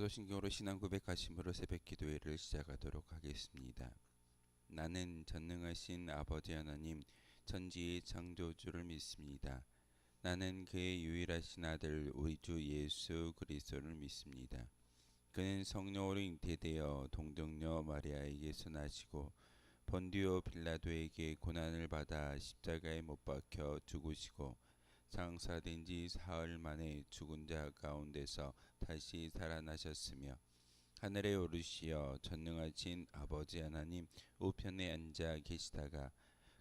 사도신경으로 신앙 고백하심으로 새벽 기도회를 시작하도록 하겠습니다. 나는 전능하신 아버지 하나님 천지의 창조주를 믿습니다. 나는 그의 유일하신 아들 우리 주 예수 그리스도를 믿습니다. 그는 성령으로 잉태되어 동정녀 마리아에게서 나시고 본디오 빌라도에게 고난을 받아 십자가에 못 박혀 죽으시고 장사된 지 사흘 만에 죽은 자 가운데서 다시 살아나셨으며 하늘에 오르시어 전능하신 아버지 하나님 우편에 앉아 계시다가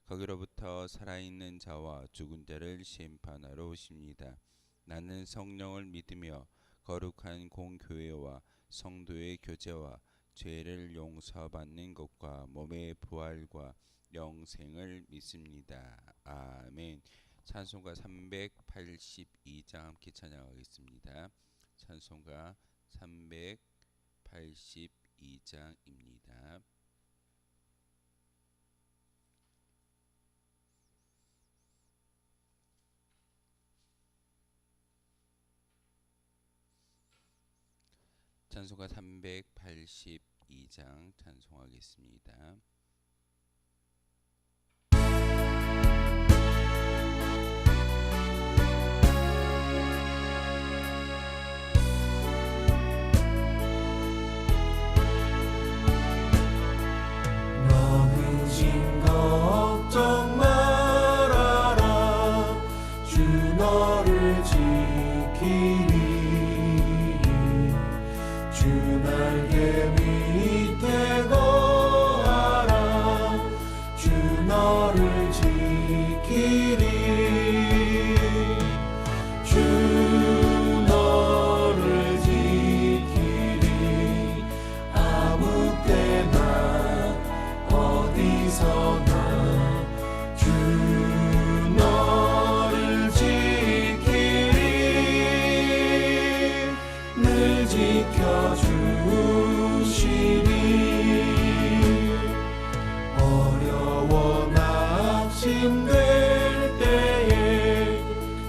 거기로부터 살아있는 자와 죽은 자를 심판하러 오십니다. 나는 성령을 믿으며 거룩한 공교회와 성도의 교제와 죄를 용서받는 것과 몸의 부활과 영생을 믿습니다. 아멘. 찬송가 382장 함께 찬양하겠습니다. 찬송가 382장입니다. 찬송가 382장 찬송하겠습니다. 걱정 말아라 주 너를 지키니 주 날개 밑에 거하라 주 너를 지키니 주 너를 지키니 아무 때나 어디서나 주 너를 지키리 늘 지켜주시니 어려워 낙심될 때에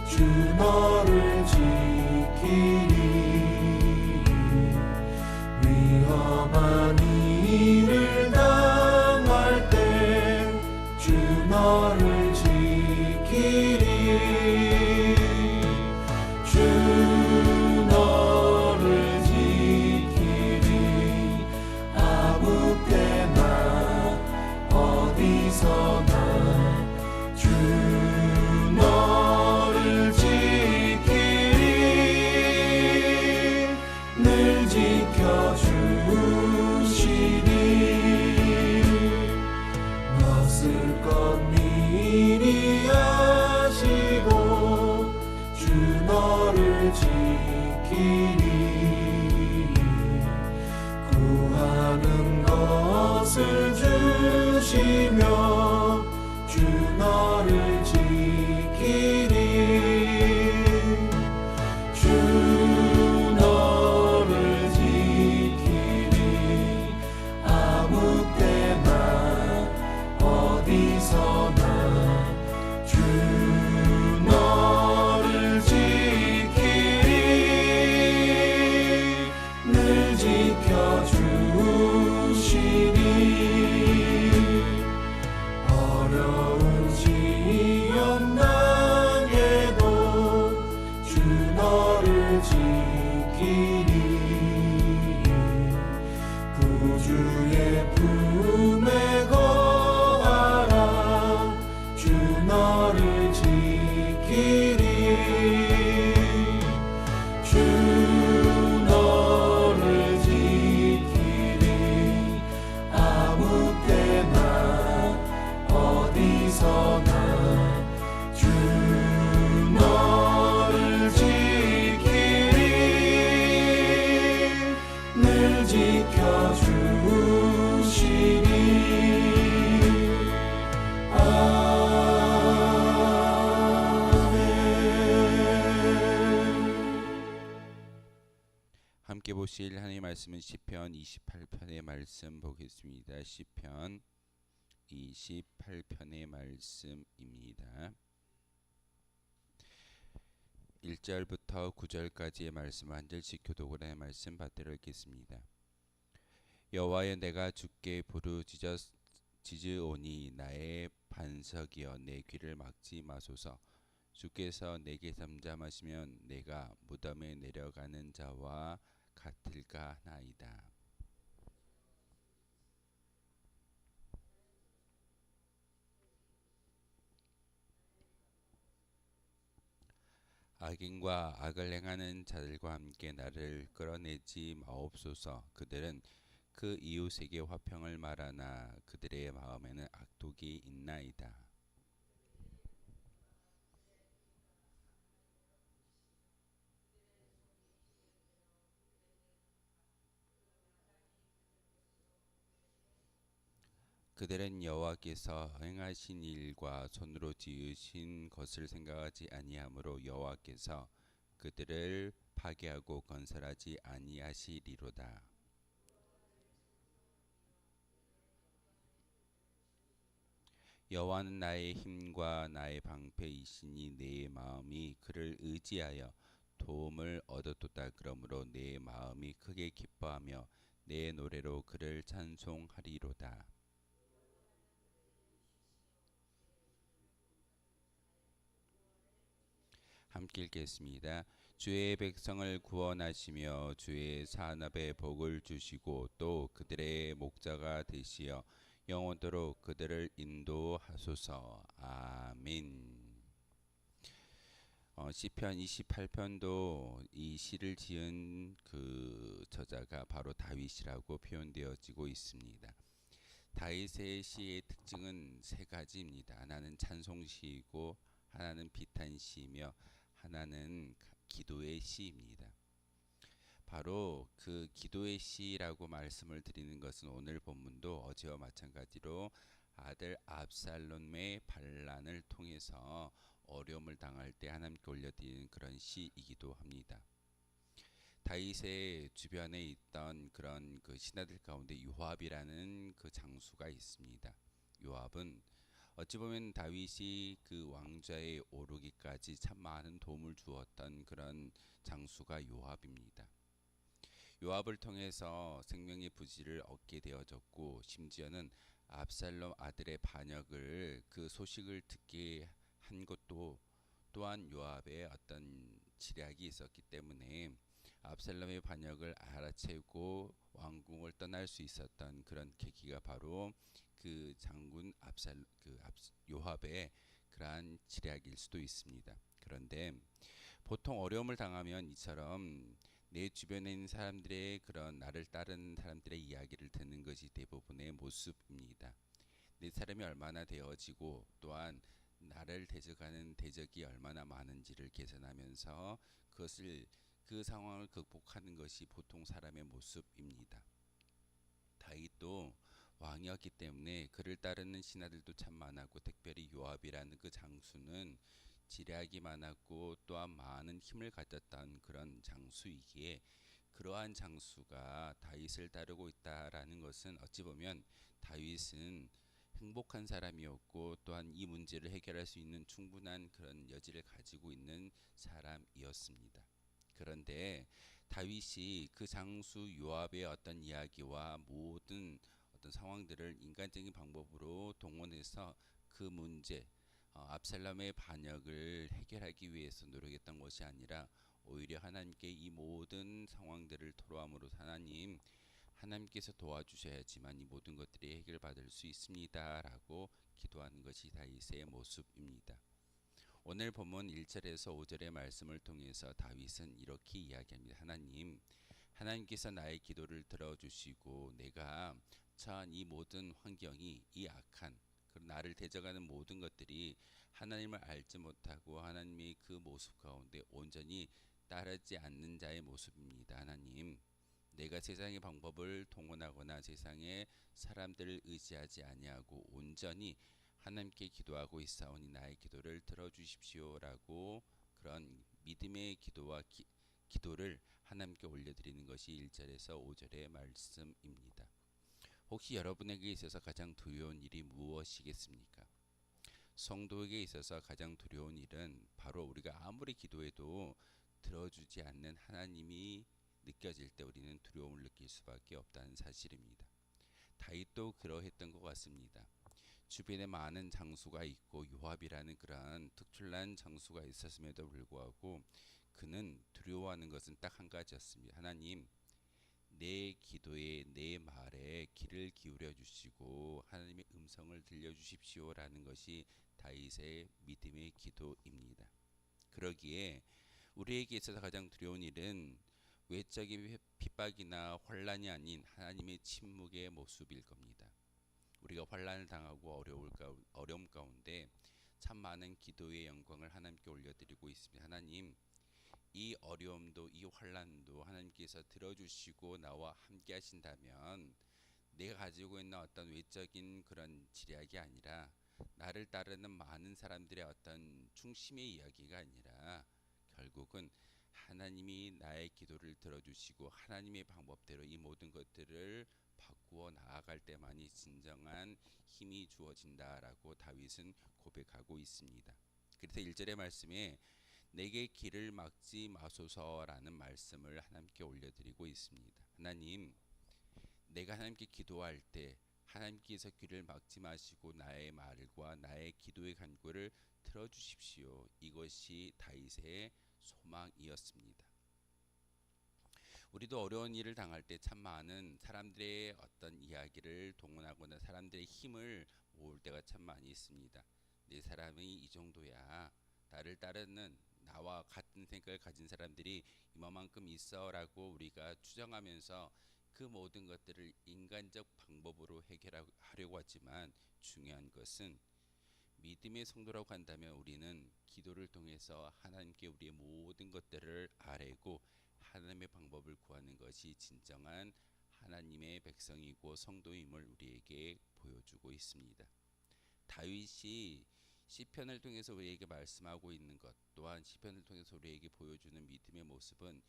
주 너를 지키니 위험한 일을 당할 때 주 너를 지키리 주 너를 지키리 아무 때나 어디서나 주 너를 지키리 늘 지켜주시니 없을 것 미리 아시고 주 너를 지키니 구하는 것을 주시며 주 너를 지키니 주 너를 지키니 아무 때나 어디서나 주 너를 지키리 늘 지켜주시니 어려운 시험 당해도 주 너를 지키니 구주의 품에 거하라 주 너를 지키리 주 너를 지키리 아무 때나 어디서나 주 너를 지키리 늘 지켜주시니 함께 보실 하나님의 말씀은 시편 28편의 말씀 보겠습니다. 시편 28편의 말씀입니다. 1절부터 9절까지의 말씀 한 절씩 교독원의 말씀 받들어 읽겠습니다. 여호와여, 내가 주께 부르짖으오니 나의 반석이여 내 귀를 막지 마소서. 주께서 내게 잠잠하시면 내가 무덤에 내려가는 자와 같을까 하나이다. 악인과 악을 행하는 자들과 함께 나를 끌어내지 마옵소서. 그들은 그 이웃에게 화평을 말하나 그들의 마음에는 악독이 있나이다. 그들은 여호와께서 행하신 일과 손으로 지으신 것을 생각하지 아니하므로 여호와께서 그들을 파괴하고 건설하지 아니하시리로다. 여호와는 나의 힘과 나의 방패이시니 내 마음이 그를 의지하여 도움을 얻었도다. 그러므로 내 마음이 크게 기뻐하며 내 노래로 그를 찬송하리로다. 함께 읽겠습니다. 주의 백성을 구원하시며 주의 산업에 복을 주시고 또 그들의 목자가 되시어 영원토록 그들을 인도하소서. 아멘. 시편 28편도 이 시를 지은 그 저자가 바로 다윗이라고 표현되어지고 있습니다. 다윗의 시의 특징은 세 가지입니다. 하나는 찬송시이고, 하나는 비탄시이며, 하나는 기도의 시입니다. 바로 그 기도의 시라고 말씀을 드리는 것은 오늘 본문도 어제와 마찬가지로 아들 압살롬의 반란을 통해서 어려움을 당할 때 하나님께 올려드리는 그런 시이기도 합니다. 다윗의 주변에 있던 그런 그 신하들 가운데 요압이라는 그 장수가 있습니다. 요압은 어찌 보면 다윗이 그 왕좌에 오르기까지 참 많은 도움을 주었던 그런 장수가 요압입니다. 요압을 통해서 생명의 부지를 얻게 되어졌고, 심지어는 압살롬 아들의 반역을 그 소식을 듣게 한 것도 또한 요압의 어떤 지략이 있었기 때문에 압살롬의 반역을 알아채고 왕궁을 떠날 수 있었던 그런 계기가 바로 그 장군 요압의 그러한 지략일 수도 있습니다. 그런데 보통 어려움을 당하면 이처럼 내 주변에 있는 사람들의 그런 나를 따르는 사람들의 이야기를 듣는 것이 대부분의 모습입니다. 내 사람이 얼마나 되어지고 또한 나를 대적하는 대적이 얼마나 많은지를 계산하면서 그 상황을 극복하는 것이 보통 사람의 모습입니다. 다윗도 왕이었기 때문에 그를 따르는 신하들도 참 많았고, 특별히 요압이라는 그 장수는 지략이 많았고 또한 많은 힘을 가졌던 그런 장수이기에, 그러한 장수가 다윗을 따르고 있다라는 것은 어찌 보면 다윗은 행복한 사람이었고 또한 이 문제를 해결할 수 있는 충분한 그런 여지를 가지고 있는 사람이었습니다. 그런데 다윗이 그 장수 요압의 어떤 이야기와 모든 어떤 상황들을 인간적인 방법으로 동원해서 그 문제, 압살롬의 반역을 해결하기 위해서 노력했던 것이 아니라 오히려 하나님께 이 모든 상황들을 토로함으로 하나님께서 도와주셔야지만 이 모든 것들이 해결받을 수 있습니다라고 기도하는 것이 다윗의 모습입니다. 오늘 본문 1절에서 5절의 말씀을 통해서 다윗은 이렇게 이야기합니다. 하나님께서 나의 기도를 들어주시고 내가 처한 이 모든 환경이, 이 악한 나를 대적하는 모든 것들이 하나님을 알지 못하고 하나님의 그 모습 가운데 온전히 따르지 않는 자의 모습입니다. 하나님, 내가 세상의 방법을 동원하거나 세상의 사람들을 의지하지 아니하고 온전히 하나님께 기도하고 있사오니 나의 기도를 들어주십시오라고 그런 믿음의 기도를 하나님께 올려드리는 것이 1절에서 5절의 말씀입니다. 혹시 여러분에게 있어서 가장 두려운 일이 무엇이겠습니까? 성도에게 있어서 가장 두려운 일은 바로 우리가 아무리 기도해도 들어주지 않는 하나님이 느껴질 때 우리는 두려움을 느낄 수밖에 없다는 사실입니다. 다윗도 그러했던 것 같습니다. 주변에 많은 장수가 있고 요압이라는 그러한 특출난 장수가 있었음에도 불구하고 그는 두려워하는 것은 딱 한 가지였습니다. 하나님, 내 기도에 내 말에 귀를 기울여 주시고 하나님의 음성을 들려 주십시오라는 것이 다윗의 믿음의 기도입니다. 그러기에 우리에게 있어서 가장 두려운 일은 외적인 핍박이나 환란이 아닌 하나님의 침묵의 모습일 겁니다. 우리가 환란을 당하고 어려움 가운데 참 많은 기도의 영광을 하나님께 올려드리고 있습니다. 하나님, 이 어려움도 이 환란도 하나님께서 들어주시고 나와 함께 하신다면 내가 가지고 있는 어떤 외적인 그런 지략이 아니라 나를 따르는 많은 사람들의 어떤 중심의 이야기가 아니라 결국은 하나님이 나의 기도를 들어주시고 하나님의 방법대로 이 모든 것들을 바꾸어 나아갈 때만이 진정한 힘이 주어진다라고 다윗은 고백하고 있습니다. 그래서 1절의 말씀에 내게 길을 막지 마소서라는 말씀을 하나님께 올려드리고 있습니다. 하나님, 내가 하나님께 기도할 때 하나님께서 귀를 막지 마시고 나의 말과 나의 기도의 간구를 들어주십시오. 이것이 다윗의 소망이었습니다. 우리도 어려운 일을 당할 때 참 많은 사람들의 어떤 이야기를 동원하거나 사람들의 힘을 모을 때가 참 많이 있습니다. 내 사람이 이 정도야. 나를 따르는 나와 같은 생각을 가진 사람들이 이만큼 있어라고 우리가 추정하면서 그 모든 것들을 인간적 방법으로 해결하려고 하지만 중요한 것은 믿음의 성도라고 한다면 우리는 기도를 통해서 하나님께 우리의 모든 것들을 아뢰고 하나님의 방법을 구하는 것이 진정한 하나님의 백성이고 성도임을 우리에게 보여주고 있습니다. 다윗이 시편을 통해서 우리에게 말씀하고 있는 것 또한 시편을 통해서 우리에게 보여주는 믿음의 모습은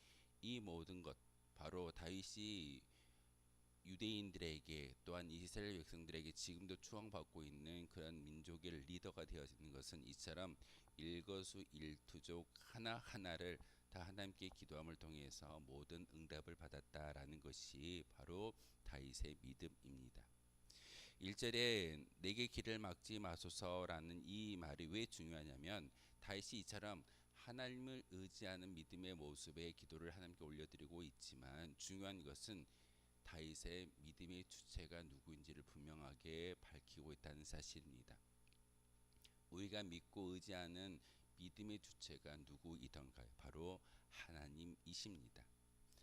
이 모든 것 바로 다윗이 유대인들에게 또한 이스라엘 백성들에게 지금도 추앙받고 있는 그런 민족의 리더가 되어지는 것은 이처럼 일거수일투족 하나하나를 다 하나님께 기도함을 통해서 모든 응답을 받았다라는 것이 바로 다윗의 믿음입니다. 1절에 내게 길을 막지 마소서라는 이 말이 왜 중요하냐면 다윗이 이처럼 하나님을 의지하는 믿음의 모습의 기도를 하나님께 올려드리고 있지만 중요한 것은 다윗의 믿음의 주체가 누구인지를 분명하게 밝히고 있다는 사실입니다. 우리가 믿고 의지하는 믿음의 주체가 누구이던가요? 바로 하나님이십니다.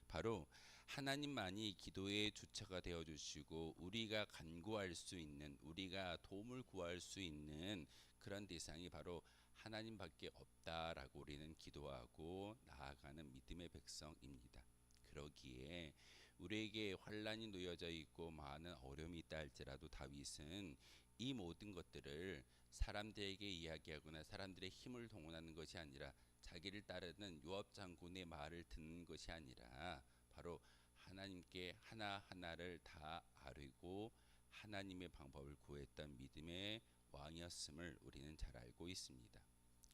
바로 하나님만이 기도의 주체가 되어 주시고 우리가 간구할 수 있는 우리가 도움을 구할 수 있는 그런 대상이 바로 하나님밖에 없다라고 우리는 기도하고 나아가는 믿음의 백성입니다. 그러기에 우리에게 환란이 놓여져 있고 많은 어려움이 있다 할지라도 다윗은 이 모든 것들을 사람들에게 이야기하거나 사람들의 힘을 동원하는 것이 아니라 자기를 따르는 요압 장군의 말을 듣는 것이 아니라 바로 하나님께 하나하나를 다 아뢰고 하나님의 방법을 구했던 믿음의 왕이었음을 우리는 잘 알고 있습니다.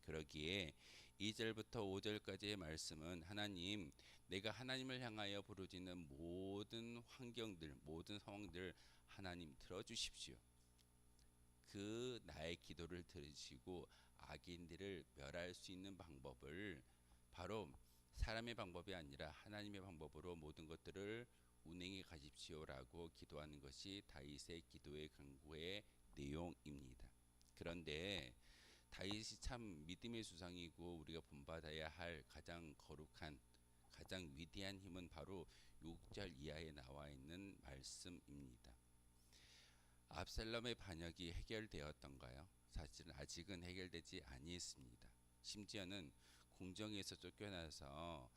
그러기에 2절부터 5절까지의 말씀은 하나님, 내가 하나님을 향하여 부르짖는 모든 환경들, 모든 상황들 하나님 들어주십시오. 그 나의 기도를 들으시고 악인들을 멸할 수 있는 방법을 바로 사람의 방법이 아니라 하나님의 방법으로 모든 것들을 운행해 가십시오라고 기도하는 것이 다윗의 기도의 간구의 내용입니다. 그런데 다윗이 참 믿음의 수상이고 우리가 본받아야 할 가장 거룩한 가장 위대한 힘은 바로 6절 이하에 나와 있는 말씀입니다. 압살롬의 반역이 해결되었던가요? 사실은 아직은 해결되지 아니했습니다. 심지어는 궁정에서 쫓겨나서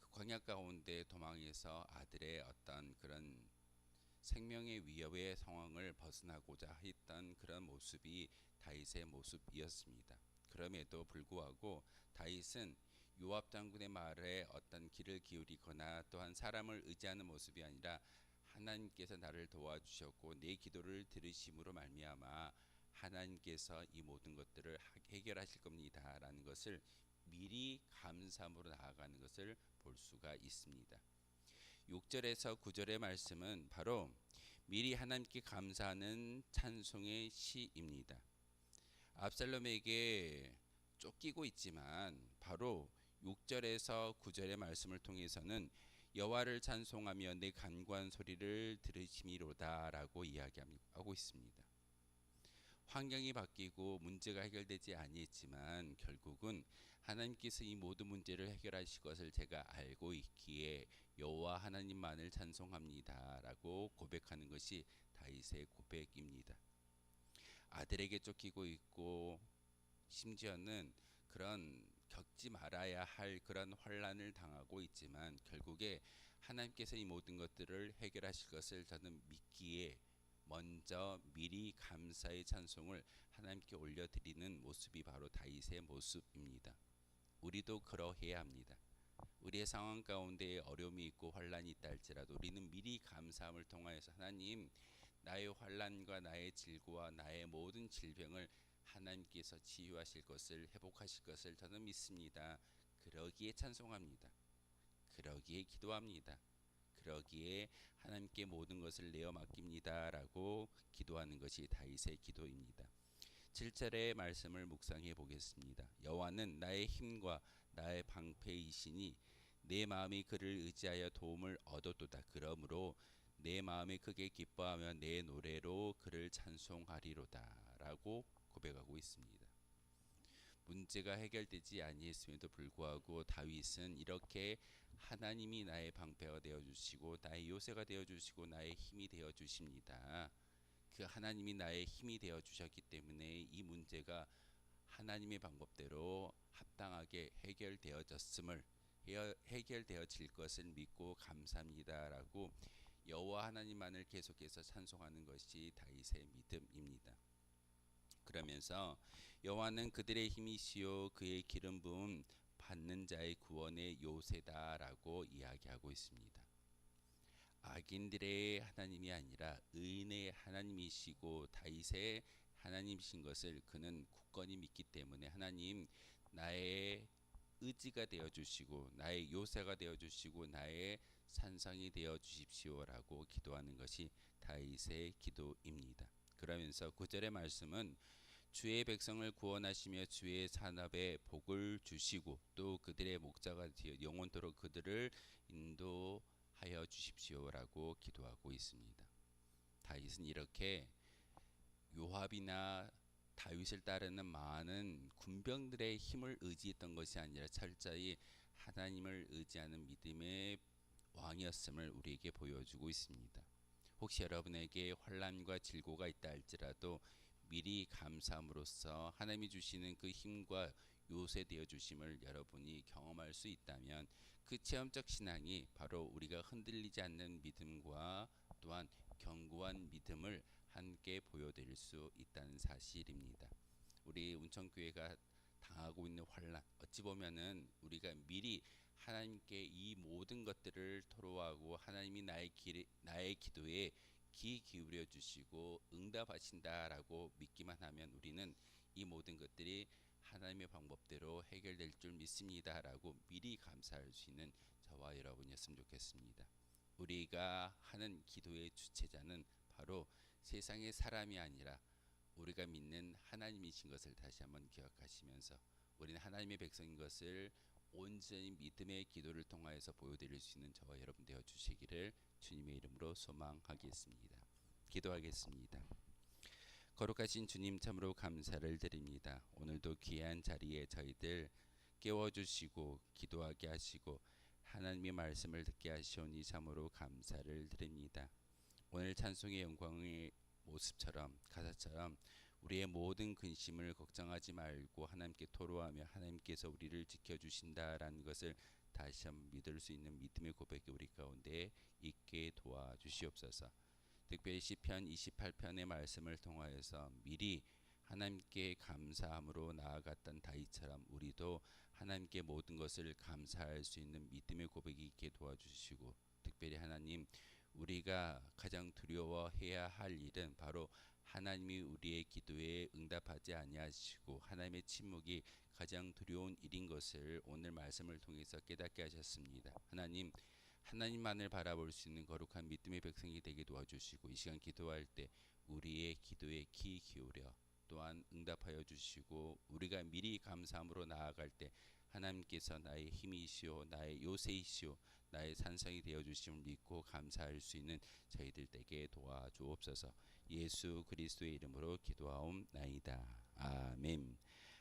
그 광야 가운데 도망해서 아들의 어떤 그런 생명의 위협의 상황을 벗어나고자 했던 그런 모습이 다윗의 모습이었습니다. 그럼에도 불구하고 다윗은 요압 장군의 말에 어떤 귀를 기울이거나 또한 사람을 의지하는 모습이 아니라 하나님께서 나를 도와주셨고 내 기도를 들으심으로 말미암아 하나님께서 이 모든 것들을 해결하실 겁니다라는 것을 미리 감사함으로 나아가는 것을 볼 수가 있습니다. 6절에서 9절의 말씀은 바로 미리 하나님께 감사하는 찬송의 시입니다. 압살롬에게 쫓기고 있지만 바로 6절에서 9절의 말씀을 통해서는 여호와를 찬송하며 내 간구한 소리를 들으심이로다라고 이야기하고 있습니다. 환경이 바뀌고 문제가 해결되지 아니했지만 결국은 하나님께서 이 모든 문제를 해결하실 것을 제가 알고 있기에 여호와 하나님만을 찬송합니다라고 고백하는 것이 다윗의 고백입니다. 아들에게 쫓기고 있고 심지어는 그런 겪지 말아야 할 그런 환난을 당하고 있지만 결국에 하나님께서 이 모든 것들을 해결하실 것을 저는 믿기에 먼저 미리 감사의 찬송을 하나님께 올려드리는 모습이 바로 다윗의 모습입니다. 우리도 그러해야 합니다. 우리의 상황 가운데 어려움이 있고 환난이 있다 할지라도 우리는 미리 감사함을 통하여서 하나님, 나의 환난과 나의 질고와 나의 모든 질병을 하나님께서 치유하실 것을, 회복하실 것을 저는 믿습니다. 그러기에 찬송합니다. 그러기에 기도합니다. 그러기에 하나님께 모든 것을 내어 맡깁니다라고 기도하는 것이 다윗의 기도입니다. 7절의 말씀을 묵상해 보겠습니다. 여호와는 나의 힘과 나의 방패이시니 내 마음이 그를 의지하여 도움을 얻었도다. 그러므로 내 마음이 크게 기뻐하며 내 노래로 그를 찬송하리로다 라고 고백하고 있습니다. 문제가 해결되지 아니했음에도 불구하고 다윗은 이렇게 하나님이 나의 방패가 되어주시고 나의 요새가 되어주시고 나의 힘이 되어주십니다. 그 하나님이 나의 힘이 되어주셨기 때문에 이 문제가 하나님의 방법대로 합당하게 해결되어질 것을 믿고 감사합니다라고 여호와 하나님만을 계속해서 찬송하는 것이 다윗의 믿음입니다. 그러면서 여호와는 그들의 힘이시요 그의 기름 부음 받는 자의 구원의 요새다라고 이야기하고 있습니다. 악인들의 하나님이 아니라 의인의 하나님이시고 다윗의 하나님이신 것을 그는 굳건히 믿기 때문에 하나님, 나의 의지가 되어 주시고 나의 요새가 되어 주시고 나의 산성이 되어 주십시오라고 기도하는 것이 다윗의 기도입니다. 그러면서 9절의 말씀은 주의 백성을 구원하시며 주의 산업에 복을 주시고 또 그들의 목자가 되어 영원토록 그들을 인도하여 주십시오라고 기도하고 있습니다. 다윗은 이렇게 요압이나 다윗을 따르는 많은 군병들의 힘을 의지했던 것이 아니라 철저히 하나님을 의지하는 믿음의 왕이었음을 우리에게 보여주고 있습니다. 혹시 여러분에게 환난과 질고가 있다 할지라도 미리 감사함으로써 하나님이 주시는 그 힘과 요새되어 주심을 여러분이 경험할 수 있다면 그 체험적 신앙이 바로 우리가 흔들리지 않는 믿음과 또한 견고한 믿음을 함께 보여드릴 수 있다는 사실입니다. 우리 운천교회가 당하고 있는 환난, 어찌 보면은 우리가 미리 하나님께 이 모든 것들을 토로하고 하나님이 나의 기도에 귀 기울여 주시고 응답하신다라고 믿기만 하면 우리는 이 모든 것들이 하나님의 방법대로 해결될 줄 믿습니다라고 미리 감사할 수 있는 저와 여러분이었으면 좋겠습니다. 우리가 하는 기도의 주체자는 바로 세상의 사람이 아니라 우리가 믿는 하나님이신 것을 다시 한번 기억하시면서 우리는 하나님의 백성인 것을 온전히 믿음의 기도를 통하여서 보여드릴 수 있는 저와 여러분 되어 주시기를 주님의 이름으로 소망하겠습니다. 기도하겠습니다. 거룩하신 주님, 참으로 감사를 드립니다. 오늘도 귀한 자리에 저희들 깨워주시고 기도하게 하시고 하나님의 말씀을 듣게 하시오니 참으로 감사를 드립니다. 오늘 찬송의 영광의 모습처럼, 가사처럼 우리의 모든 근심을 걱정하지 말고 하나님께 토로하며 하나님께서 우리를 지켜주신다라는 것을 다시 한번 믿을 수 있는 믿음의 고백이 우리 가운데 있게 도와주시옵소서. 특별히 시편 28편의 말씀을 통하여서 미리 하나님께 감사함으로 나아갔던 다윗처럼 우리도 하나님께 모든 것을 감사할 수 있는 믿음의 고백이 있게 도와주시고, 특별히 하나님, 우리가 가장 두려워해야 할 일은 바로 하나님이 우리의 기도에 응답하지 아니하시고 하나님의 침묵이 가장 두려운 일인 것을 오늘 말씀을 통해서 깨닫게 하셨습니다. 하나님만을 바라볼 수 있는 거룩한 믿음의 백성이 되게 도와주시고 이 시간 기도할 때 우리의 기도에 귀 기울여 또한 응답하여 주시고 우리가 미리 감사함으로 나아갈 때 하나님께서 나의 힘이시오 나의 요새이시오 나의 산성이 되어 주심을 믿고 감사할 수 있는 저희들 되게 도와주옵소서. 예수 그리스도의 이름으로 기도하옵나이다. 아멘.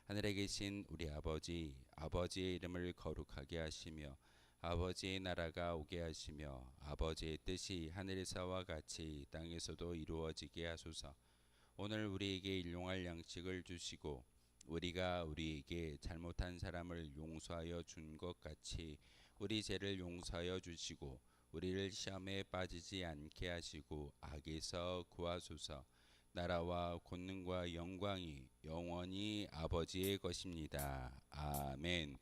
하늘에 계신 우리 아버지, 아버지의 이름을 거룩하게 하시며 아버지의 나라가 오게 하시며 아버지의 뜻이 하늘에서와 같이 땅에서도 이루어지게 하소서. 오늘 우리에게 일용할 양식을 주시고 우리가 우리에게 잘못한 사람을 용서하여 준 것 같이 우리 죄를 용서하여 주시고 우리를 시험에 빠지지 않게 하시고 악에서 구하소서. 나라와 권능과 영광이 영원히 아버지의 것입니다. 아멘.